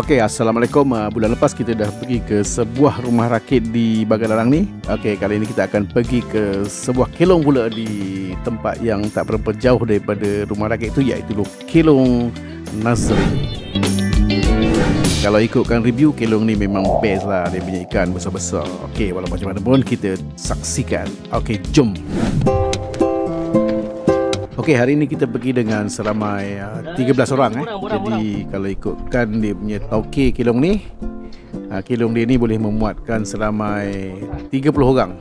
Okey, Assalamualaikum. Bulan lepas kita dah pergi ke sebuah rumah rakit di Bagan Dalang ni. Okey, kali ini kita akan pergi ke sebuah kelong pula di tempat yang tak berapa jauh daripada rumah rakit itu, iaitu Kelong Nazri. Kalau ikutkan review, kelong ni memang best lah. Dia punya ikan besar-besar. Okey, walau macam mana pun kita saksikan. Okey, jom. Okey, hari ini kita pergi dengan seramai 13 orang. Jadi kalau ikutkan dia punya tauke kelong ni, kelong dia ni boleh memuatkan seramai 30 orang.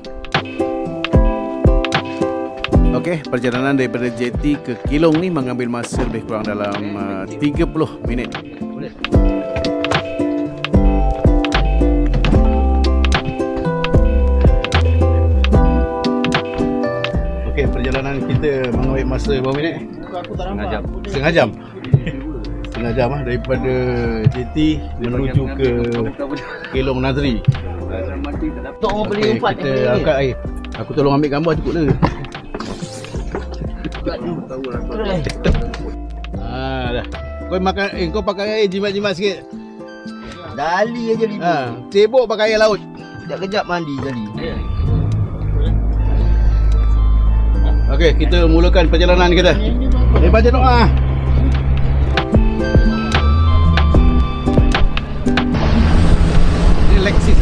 Okey, perjalanan daripada jeti ke kelong ni mengambil masa lebih kurang dalam 30 minit. Okey, perjalanan kita mengambil masa berapa minit? Setengah jam. Setengah jam? Setengah jam lah daripada jeti menuju ke Kelong Nazri. Okey, kita angkat air. Aku tolong ambil gambar cukup lah. Dah. Kau makan, kau pakai air jimat-jimat sikit. Dali aja ribu. Sibuk pakai air laut. Sekejap mandi tadi. Okey, kita mulakan perjalanan kita. Baca doa. Ini Lexis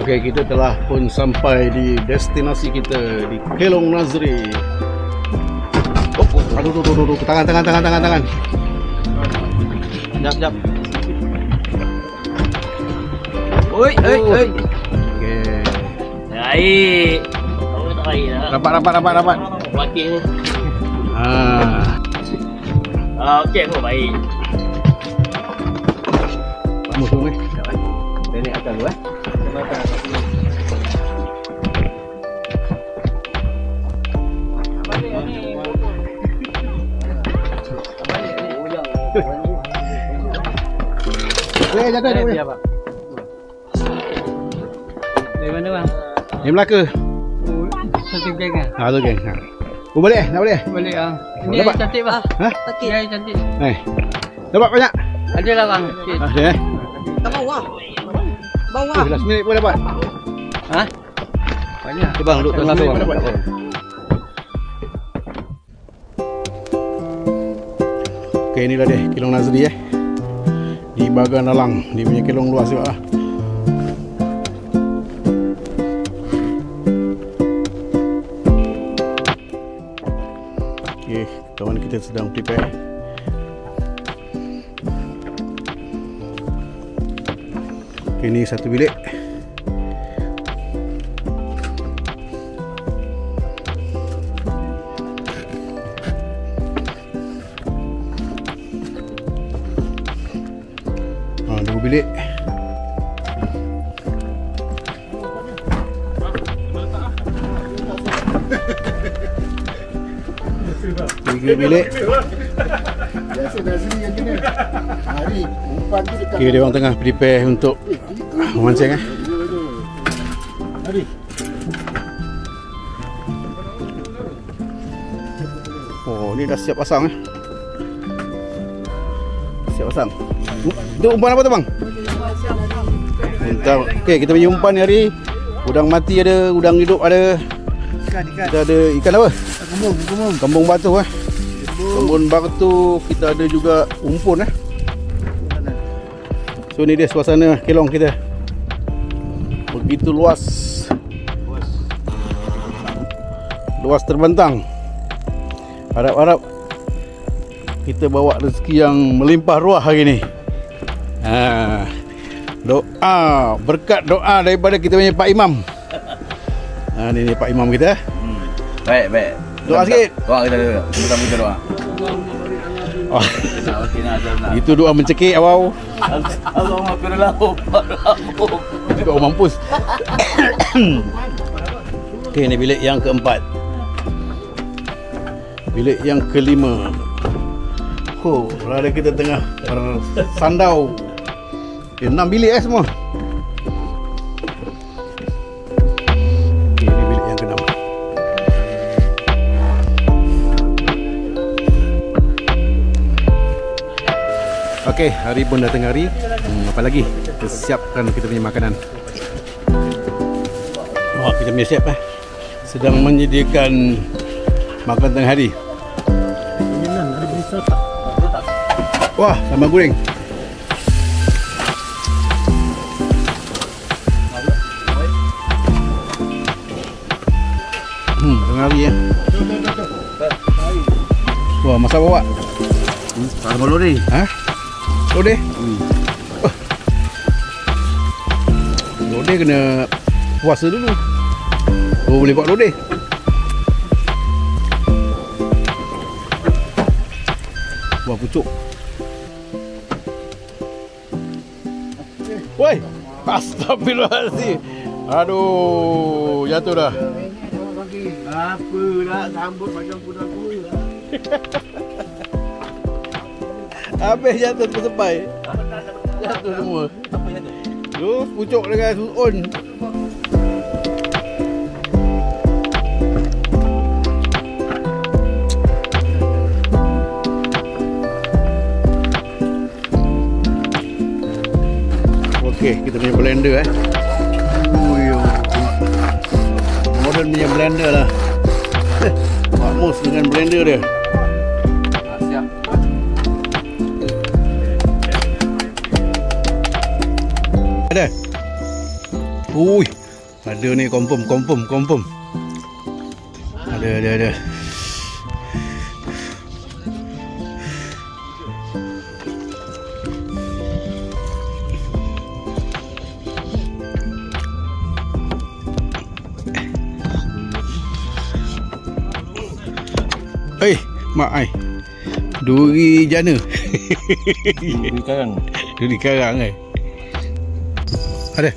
Okey, kita telah pun sampai di destinasi kita di Kelong Nazri. Aduh, tangan. Jap. Oi. Okey. Baik. Kau tak baik dah. Rapat. Wakil ni. Okey, kau baik. Musuh ni. Saya naik atas dulu Jatuh. Dari mana bang? Ni Melaka. Satu geng kan? Tu geng. Balik nak balik? Boleh bang. Ini Dapat? air cantik bang. Ha? Ini air cantik. Dapat banyak? Ada lah bang. Sikit. Ada Kat bawah. Last minit pun dapat. Ha? Banyak. Tu bang, duduk tengah tu bang. Okey, inilah dia Kelong Nazri di Bagan Dalang. Dia punya kelong luas juga lah. Okey, kawan kita sedang prepare. Okey, ini satu bilik. Dua bilik. Tiga bilik. Okey, dia orang tengah prepare untuk memancing Oh, ni dah siap pasang Siap pasang. Itu umpan apa tu bang? Mantap. Okey, kita punya umpan ni hari udang mati ada, udang hidup ada. Kita ada ikan apa? Kembung batu Kembung batu, kita ada juga umpun So ni dia suasana kelong kita. Begitu luas. Luas terbentang. Harap-harap kita bawa rezeki yang melimpah ruah hari ni. Doa, berkat doa daripada kita punya Pak Imam. Ni Pak Imam kita. Baik. Doa sikit. Doa kita doa. Kita doa. Itu doa mencekik awal. Doa mampus. Okey, ni bilik yang keempat. Bilik yang kelima. Berada kita tengah bersandau. 6 bilik semua. Okey, ni bilik yang keenam. Okey, hari pun dah tengah hari. Apa lagi? Kita siapkan kita punya makanan. Wah, kita punya siap sedang menyediakan makan tengah hari. Wah, sambal goreng. Tengah hari ya. Wah, masak bawa. Sambal lori. Lodeh? Lodeh kena puasa dulu. Boleh buat lodeh. Wah, pucuk. Woi, astagfirullahaladzim. Aduh, jatuh dah. Apa dah sambut macam kuda-kuda. Habis jatuh tersepai. Jatuh semua. Terus pucuk dengan suun. Okey, kita punya blender modern punya blender lah. Makmus dengan blender dia. Siap. Ada. Ada ni confirm. Ada. Mak duri jana. Duri karang Ada.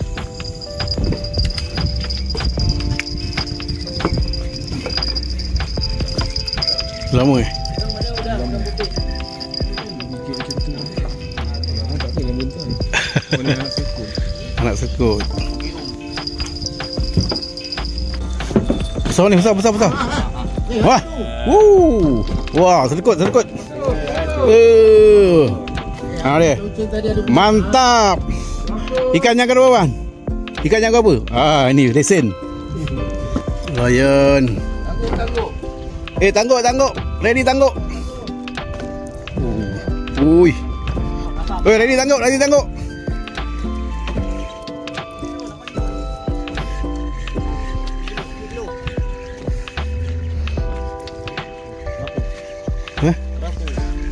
Lama Anak sekut. Besar. Wah. Wah, serkut. Dia. Mantap. Ikan yang kedua, bang. Ikan yang apa? Ini lesen. Lion. Tangguk. Ready tangguk. Ready tangguk.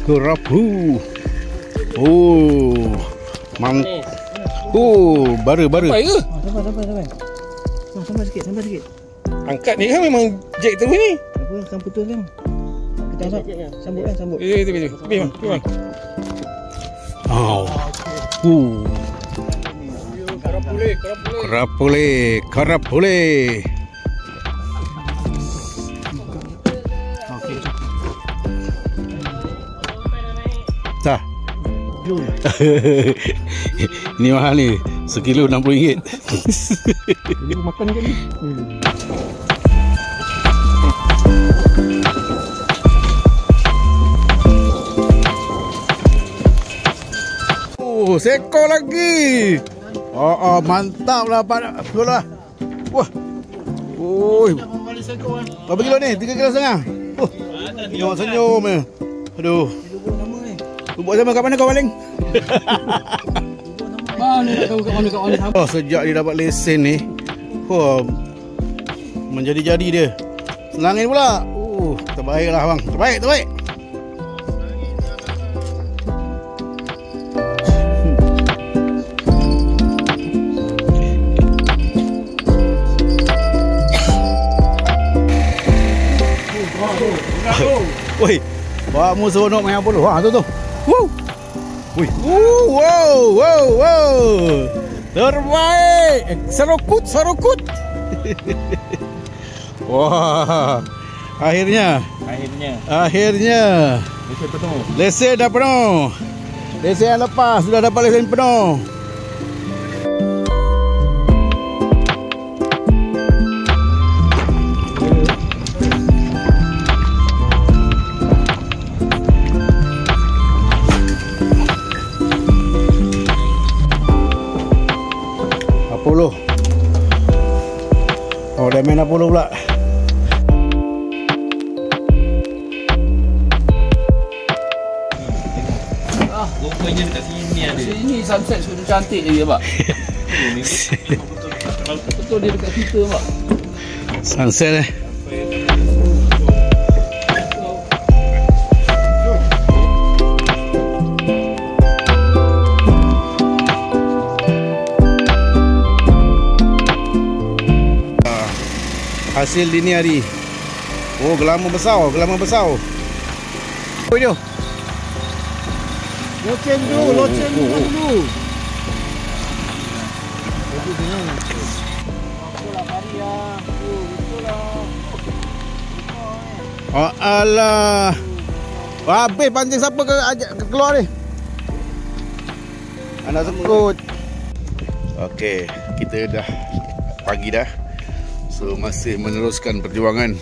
Kerapu. Bara. Baik ke? Sampai sikit. Angkat ni kan memang jack terus ni. Apa yang putus kan? Kita sambut. Pergi bang. Kerapule. Dah. Ni mahal ni. Sekilo RM60. Ini makan ke ni? Seekor lagi. Mantap lah Pak. Betul lah. Wah. Berapa kilo ni? 3,5 kilo. Senyum ni. Aduh. Buat sama kat mana kau paling? Sejak dia dapat lesen ni, menjadi-jadi dia. Senangin pula. Terbaik lah bang. Terbaik. Wah, mu seronok main apa tu? Wah, tu. Woo. Wih. Wow. Terbaik. Serokut. Wah. Akhirnya. Lesen penuh. Lesen dah penuh. Lesen yang lepas sudah dapat lesen penuh. Apollo. Oh, dah main Apollo pula. Rupanya dekat sini ada. Sini sunset sudah cantik je pak. Betul dia dekat kita pak. Sunset hasil dini hari. Oh, gelama besar. Oh, dia. Loceng dulu. Oh, alah. Habis pancing siapa keluar ni? Anak sekut. Okey, kita dah pagi dah. So masih meneruskan perjuangan.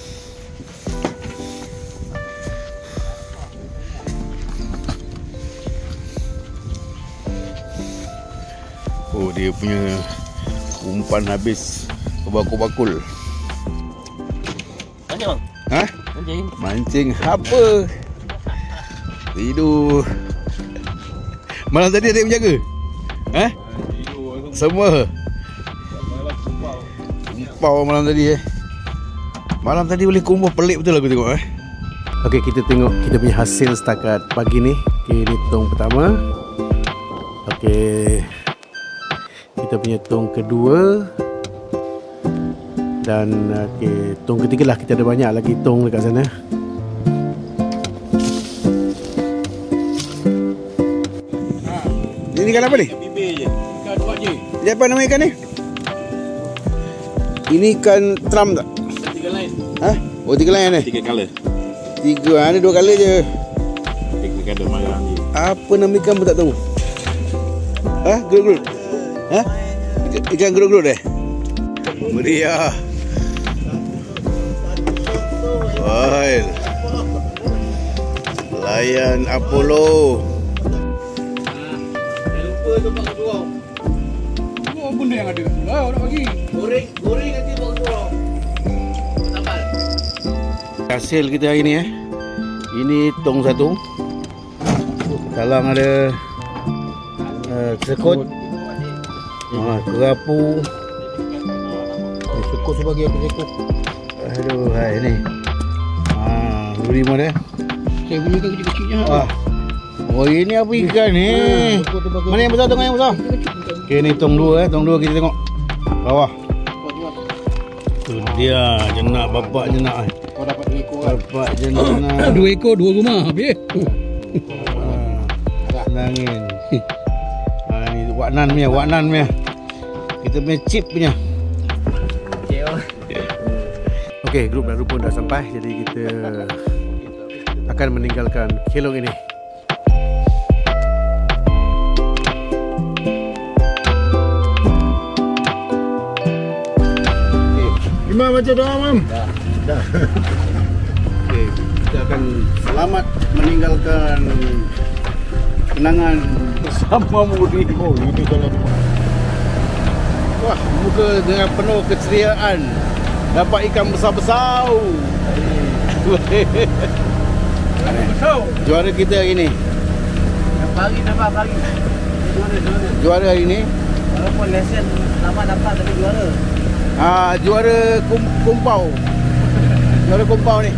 Oh, dia punya umpan habis bakul-bakul. Mancing bang? Ha? Mancing? Mancing apa? Tidur. Malam tadi ada yang menjaga? Ha? Semua? Kumpau malam tadi Malam tadi boleh kumpau, pelik betul aku tengok Okey, kita tengok kita punya hasil setakat pagi ni. Okey, ni tong pertama. Okey, kita punya tong kedua. Dan okey, tong ketiga lah. Kita ada banyak lagi tong dekat sana. Ini ikan apa ni? Bibir je. Ikan buat je. Dia apa nama ikan ni? Ini ikan tram tak? Tiga lain. Ha? Oh, 3 lain ni? 3 color. 3, ada 2 color je. 3 color malam ni. Apa nama ikan pun tak tahu. Ha? Gerut-gerut? Ha? Ikan gerut-gerut Meriah. Baik. Layan Apollo. Lupa tu pak ketua. Oh, benda yang ada. Oh, nak bagi. Goreng nanti pak ketua. Sambal. Hasil kita hari ni ini tong 1. Dalam ada sekut, kerapu. Sekut sebagai apa sekut? Aduh, hai ni. Beri mana? Saya punya kan kecil-kecilnya. Oh, ini apa ikan ni? Mana yang besar, tengok yang besar. Okey, ni tong 2 tong 2 kita tengok. Bawah. Tu dia jenak bapak jenak. Kau dapat 2 ekor kan? Bapak jenak. 2 ekor, 2 rumah. Habis. Senangin. Ni waknan punya. Kita punya chip punya. Okey, grup dan rupun dah sampai. Jadi kita akan meninggalkan kelong ini. Imam baca doa, Mam. Dah. Okey, kita akan selamat meninggalkan kenangan bersama Muri. Oh, ini kalau Wah, muka dengan penuh keceriaan. Dapat ikan besar-besar. Juara kita hari ni. Pagi dapat pagi. Juara hari ni. Walaupun lesen lama dapat tapi juara. Juara kumpau. Juara kumpau ni.